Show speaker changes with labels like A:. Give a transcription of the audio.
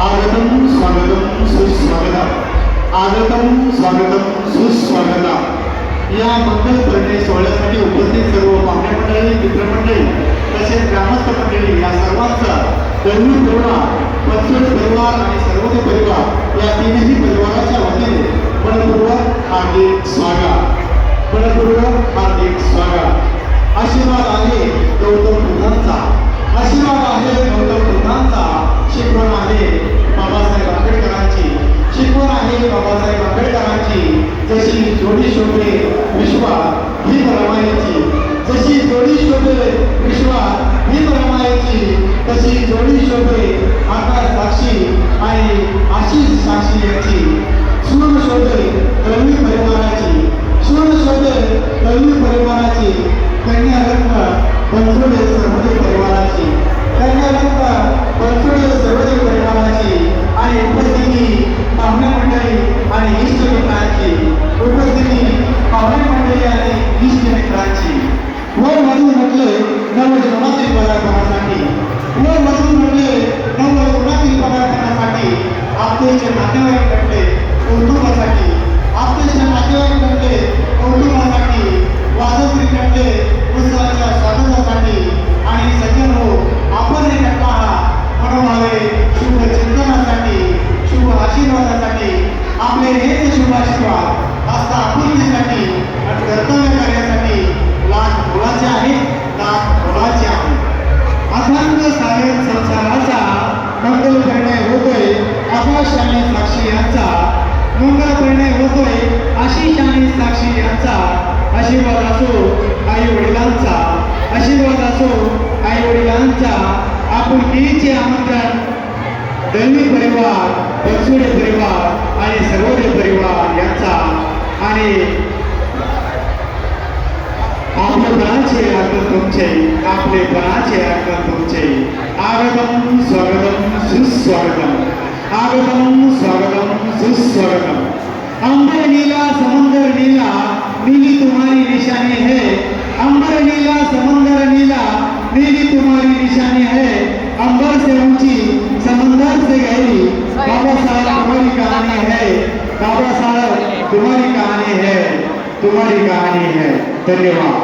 A: आगतं स्वागतं सुस्वागतम् आगतं स्वागतं सुस्वागतम्। या मंगल परिणय सोहळ्यासाठी उपस्थित सर्व पाहुणे मंडळी, मित्रमंडळी तसेच ग्रामस्थ मंडळी या सर्वांचा दळवी परिवार, पंचोड परिवार आणि सर्वोदय परिवार या तीनही परिवाराच्या वतीने मनपूर्वक हार्दिक स्वागत, मनपूर्वक हार्दिक स्वागत। आशीर्वाद आहे गौतम बुद्धांचा, आशीर्वाद आहे गौतम बुद्धांचा, शिकवण आहे बाबासाहेब आंबेडकरांची, शिकवण आहे बाबासाहेब आंबेडकरांची। जशी जोडी शोभे विश्वात भीम रमायची, जशी जोडी शोभे विश्वात भीम रमायची, तशी जोडी शोभे आकाश साक्षी आणि आशिष साक्षी यांची। सूर शोभे दळवी परिवाराची, सूर शोभे दळवी परिवाराची, कन्या रत्न बनसोडे सर्वोदय परिवाराची, कन्या रत्न बनसोडे सर्वोदय परिवाराची। आणि उपस्थिती पाहुणे मंडळी आणि इष्ट मित्रांची, उपस्थिती पाहुणे मंडळी आणि इष्ट मित्रांची। वर वधू म्हटले नवजन्मातील पदार्पणासाठी, वर वधू म्हटले नवजन्मातील पदार्पणासाठी, आपलेचे नातेवाईक म्हटले कौतुकासाठी, आपलेचे नातेवाईक म्हटले कौतुकासाठी, वाजत्री म्हटले उत्सवाच्या स्वागतासाठी। आणि सज्जन हो, आपण हे घटना मनोभावे शुभ चिंतनासाठी, शुभ आशीर्वादासाठी, आपले हेच शुभ आशीर्वाद हस्ता आपुलकीसाठी आणि कर्तव्य कार्यासाठी लाख मोलाचे आहे, लाख मोलाचे आहे। अथांग सागर संसाराचा मंगल परिणय होतोय आकाश आणि साक्षी यांचा, मंगल परिणय होतोय आशिष आणि साक्षी यांचा। आशीर्वाद असो आई वडिलांचा, आशीर्वाद असो आई वडिलांचा। आपुलकीचे आमंत्रण दळवी परिवार, बनसोडे परिवार आणि सर्वोदय परिवार यांचा। आणि आपले पणाचे अर्पण तुमचे, आपले पणाचे अर्पण तुमचे। आगतम स्वागतम सुस्वागतम, आगतम स्वागतम सुस्वागतम। अंबर नीला समंदर नीला, नीली तुम्हारी निशानी है, अंबर नीला समंदर नीला, नीली तुम्हारी निशानी है। अंबर से ऊंची समंदर से गहरी, बाबा साहब तुम्हारी कहानी है, बाबा साहब तुम्हारी कहानी है, तुम्हारी कहानी है। धन्यवाद।